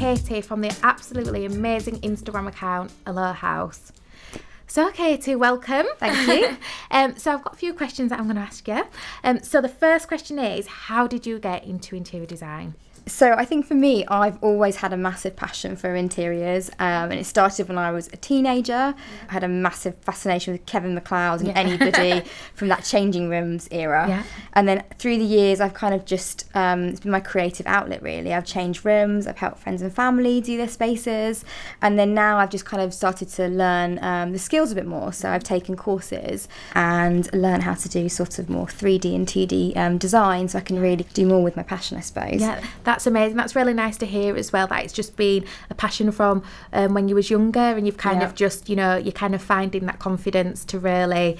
Katie from the absolutely amazing Instagram account, Hello House. So Katie, welcome. Thank you. So I've got a few questions that I'm going to ask you. So the first question is, how did you get into interior design? So I think for me, I've always had a massive passion for interiors, and it started when I was a teenager. I had a massive fascination with Kevin McLeod and anybody from that changing rooms era. Yeah. And then through the years, I've kind of just, it's been my creative outlet really. I've changed rooms, I've helped friends and family do their spaces, and then now I've just kind of started to learn the skills a bit more. So I've taken courses and learned how to do sort of more 3D and 2D design, so I can really do more with my passion, I suppose. Yeah, that's amazing. That's really nice to hear as well, that it's just been a passion from when you was younger, and you've kind of just, you're kind of finding that confidence to really,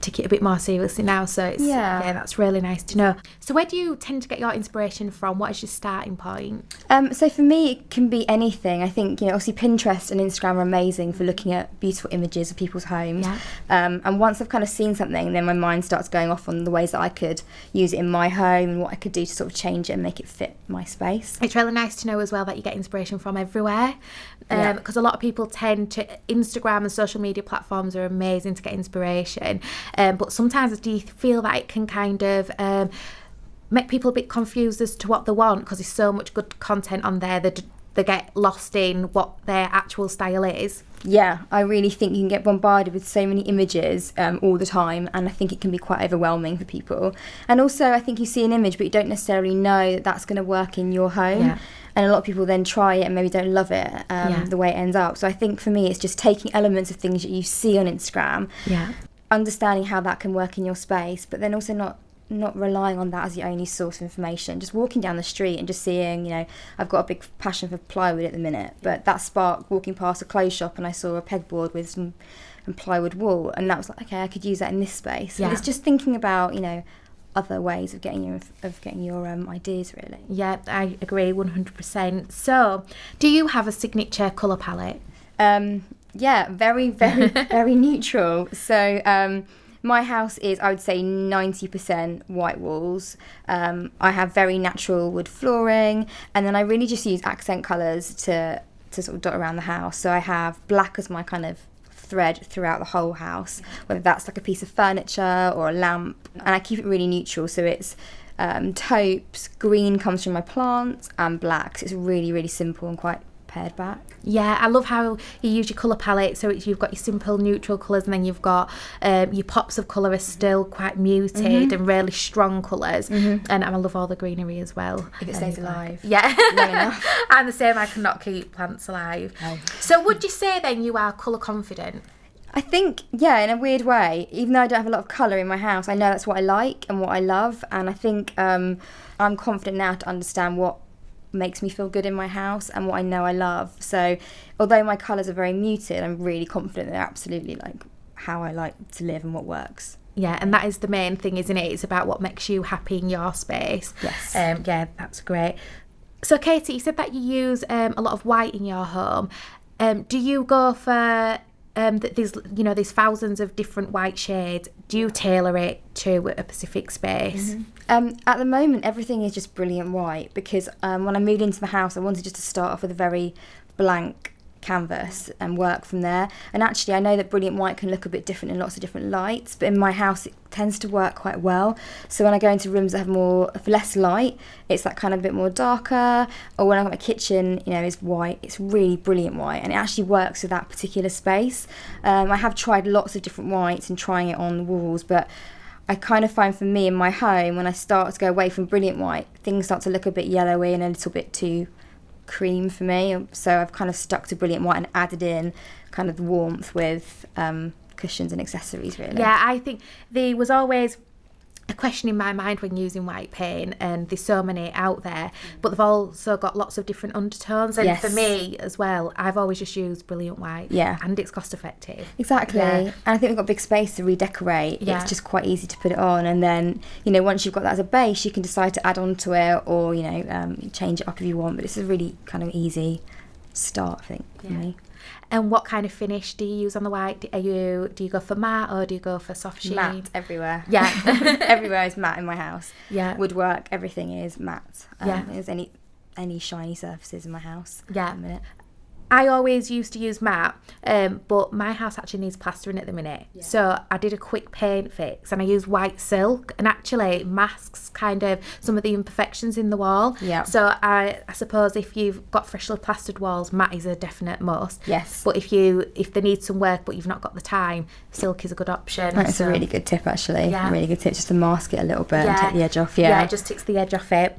take it a bit more seriously now. So it's, that's really nice to know. So where do you tend to get your inspiration from? What is your starting point? So for me, it can be anything. I think, obviously Pinterest and Instagram are amazing for looking at beautiful images of people's homes. Yeah. And once I've kind of seen something, then my mind starts going off on the ways that I could use it in my home and what I could do to sort of change it and make it fit my space. It's really nice to know as well that you get inspiration from everywhere, because a lot of people tend to, Instagram and social media platforms are amazing to get inspiration, but sometimes do you feel that it can kind of make people a bit confused as to what they want, because there's so much good content on there that they get lost in what their actual style is? Yeah, I really think you can get bombarded with so many images all the time, and I think it can be quite overwhelming for people. And also I think you see an image but you don't necessarily know that that's going to work in your home. Yeah. And a lot of people then try it and maybe don't love it the way it ends up. So I think for me it's just taking elements of things that you see on Instagram, understanding how that can work in your space, but then also not relying on that as your only source of information. Just walking down the street and just seeing, I've got a big passion for plywood at the minute, but that sparked walking past a clothes shop and I saw a pegboard with some plywood wool, and that was like, okay, I could use that in this space. And it's just thinking about, other ways of getting your ideas, really. Yeah, I agree 100%. So, do you have a signature colour palette? Yeah, very, very, very neutral. So, my house is, I would say, 90% white walls. I have very natural wood flooring, and then I really just use accent colours to sort of dot around the house. So I have black as my kind of thread throughout the whole house, whether that's like a piece of furniture or a lamp, and I keep it really neutral. So it's taupes, green comes from my plants, and black. So it's really, really simple and quite pared back. Yeah, I love how you use your colour palette. So you've got your simple neutral colours, and then you've got your pops of colour are still quite muted and really strong colours. And I love all the greenery as well. If it stays alive. Yeah. Long enough. I'm the same, I cannot keep plants alive. No. So would you say then you are colour confident? I think, in a weird way, even though I don't have a lot of colour in my house, I know that's what I like and what I love. And I think I'm confident now to understand what makes me feel good in my house and what I know I love. So although my colours are very muted, I'm really confident they're absolutely like how I like to live and what works. Yeah, and that is the main thing, isn't it? It's about what makes you happy in your space. Yes. Yeah, that's great. So Katie, you said that you use a lot of white in your home. Do you go for there's thousands of different white shades? Do you tailor it to a specific space? At the moment, everything is just brilliant white, because when I moved into the house, I wanted just to start off with a very blank canvas and work from there. And actually, I know that brilliant white can look a bit different in lots of different lights, but in my house it tends to work quite well. So when I go into rooms that have less light, it's that kind of a bit more darker. Or when I've got my kitchen, is white, it's really brilliant white, and it actually works with that particular space. I have tried lots of different whites and trying it on the walls, but I kind of find for me in my home, when I start to go away from brilliant white, things start to look a bit yellowy and a little bit too cream for me. So I've kind of stuck to brilliant white and added in kind of the warmth with cushions and accessories, really. Yeah, I think there was always a question in my mind when using white paint, and there's so many out there, but they've also got lots of different undertones, and for me as well, I've always just used brilliant white, and it's cost effective. Exactly. And I think we've got big space to redecorate. It's just quite easy to put it on, and then once you've got that as a base, you can decide to add on to it, or change it up if you want, but it's a really kind of easy start, I think, for me. And what kind of finish do you use on the white? Do you go for matte, or do you go for soft sheen? Matte everywhere. Yeah. Everywhere is matte in my house. Yeah. Woodwork, everything is matte. Is any any shiny surfaces in my house. Yeah. At the minute. I always used to use matte, but my house actually needs plastering at the minute. Yeah. So I did a quick paint fix and I used white silk, and actually it masks kind of some of the imperfections in the wall. Yeah. So I suppose if you've got freshly plastered walls, matte is a definite must. Yes. But if they need some work but you've not got the time, silk is a good option. That's a really good tip, actually. Yeah. A really good tip, just to mask it a little bit and take the edge off. Yeah, it just takes the edge off it.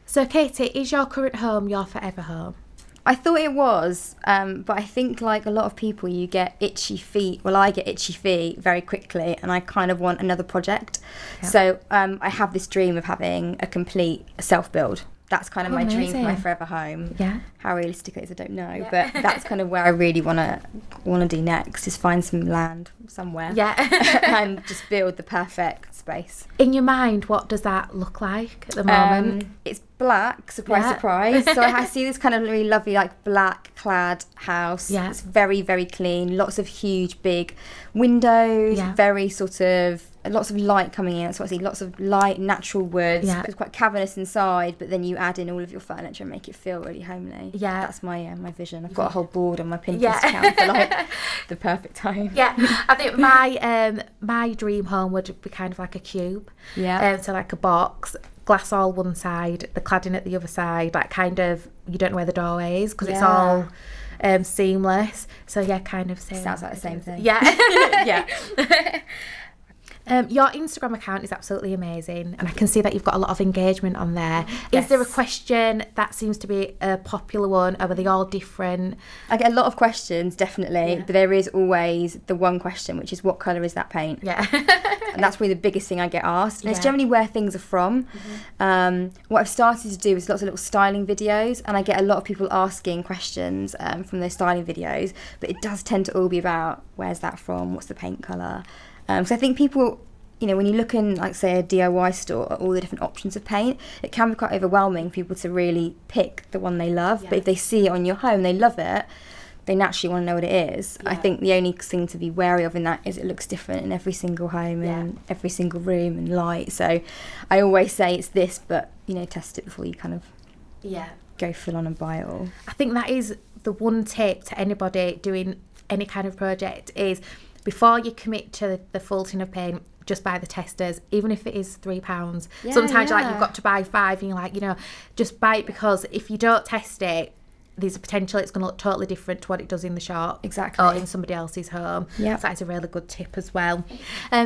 So Katie, is your current home your forever home? I thought it was, but I think like a lot of people, you get itchy feet. Well, I get itchy feet very quickly, and I kind of want another project. Yeah. So I have this dream of having a complete self-build. That's kind of my dream for my forever home. Yeah. How realistic it is, I don't know, but that's kind of where I really want to do next, is find some land somewhere. Yeah. And just build the perfect space. In your mind, what does that look like at the moment? It's black, surprise. So I see this kind of really lovely, like, black clad house. Yeah. It's very, very clean. Lots of huge, big windows. Yeah. Very sort of lots of light coming in. So I see lots of light, natural woods. Yeah. It's quite cavernous inside, but then you add in all of your furniture and make it feel really homely. Yeah. That's my vision. I've got a whole board on my Pinterest account for like the perfect home. Yeah, I think my dream home would be kind of like a cube. Yeah. So like a box, glass all one side, the cladding at the other side, like kind of, you don't know where the doorway is because it's all seamless. So yeah, kind of same. Sounds like the same thing. Yeah. Yeah. Your Instagram account is absolutely amazing, and I can see that you've got a lot of engagement on there. Yes. Is there a question that seems to be a popular one? Are they all different? I get a lot of questions, definitely, but there is always the one question, which is, what colour is that paint? Yeah. And that's really the biggest thing I get asked. And it's generally where things are from. What I've started to do is lots of little styling videos, and I get a lot of people asking questions from those styling videos, but it does tend to all be about, where's that from? What's the paint colour? So I think people, you know, when you look in, like, say, a DIY store at all the different options of paint, it can be quite overwhelming for people to really pick the one they love. Yeah. But if they see it on your home, they love it, they naturally want to know what it is. Yeah. I think the only thing to be wary of in that is it looks different in every single home and every single room and light. So I always say it's this, but, you know, test it before you kind of go full on and buy it all. I think that is the one tip to anybody doing any kind of project is, before you commit to the full tin of paint, just buy the testers, even if it is £3. Sometimes you're like, you've got to buy 5, and you're like, you know, just buy it, because if you don't test it, there's a potential it's going to look totally different to what it does in the shop. Exactly. Or in somebody else's home. Yeah. So that is a really good tip as well.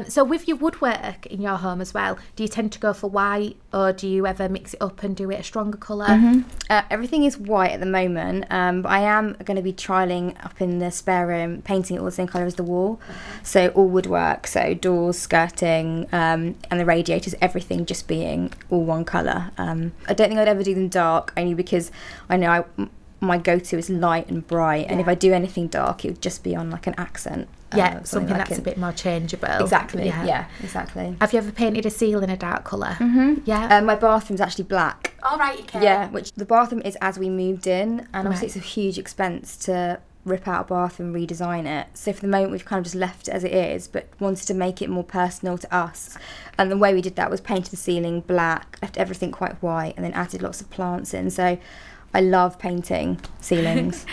So with your woodwork in your home as well, do you tend to go for white, or do you ever mix it up and do it a stronger colour? Everything is white at the moment, but I am going to be trialling up in the spare room, painting it all the same colour as the wall. So all woodwork, so doors, skirting, and the radiators, everything just being all one colour. I don't think I'd ever do them dark, only because I know my go-to is light and bright, and if I do anything dark, it would just be on like an accent. Something like that's a bit more changeable. Exactly. Yeah, exactly. Have you ever painted a ceiling a dark colour? Yeah. My bathroom's actually black. All right, okay. Yeah, which the bathroom is as we moved in, and obviously it's a huge expense to rip out a bathroom, redesign it. So for the moment, we've kind of just left it as it is, but wanted to make it more personal to us. And the way we did that was painted the ceiling black, left everything quite white, and then added lots of plants in. So I love painting ceilings.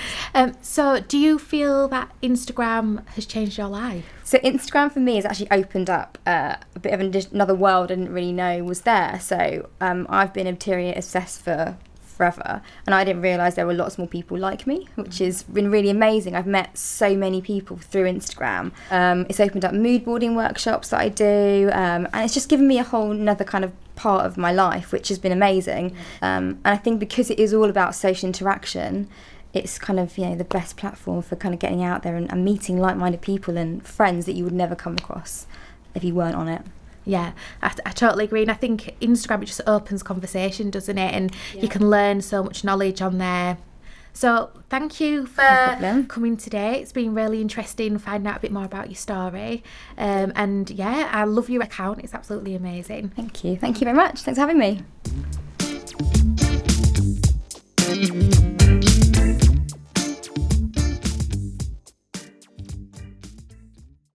So do you feel that Instagram has changed your life? So Instagram for me has actually opened up a bit of another world I didn't really know was there. So I've been interior obsessed for forever, and I didn't realise there were lots more people like me, which has been really amazing. I've met so many people through Instagram. It's opened up mood boarding workshops that I do, and it's just given me a whole another kind of part of my life, which has been amazing. And I think because it is all about social interaction, it's kind of, you know, the best platform for kind of getting out there and meeting like-minded people and friends that you would never come across if you weren't on it. Yeah, I totally agree. And I think Instagram, it just opens conversation, doesn't it? And you can learn so much knowledge on there. So thank you for coming today. It's been really interesting finding out a bit more about your story. And yeah, I love your account. It's absolutely amazing. Thank you. Thank you very much. Thanks for having me.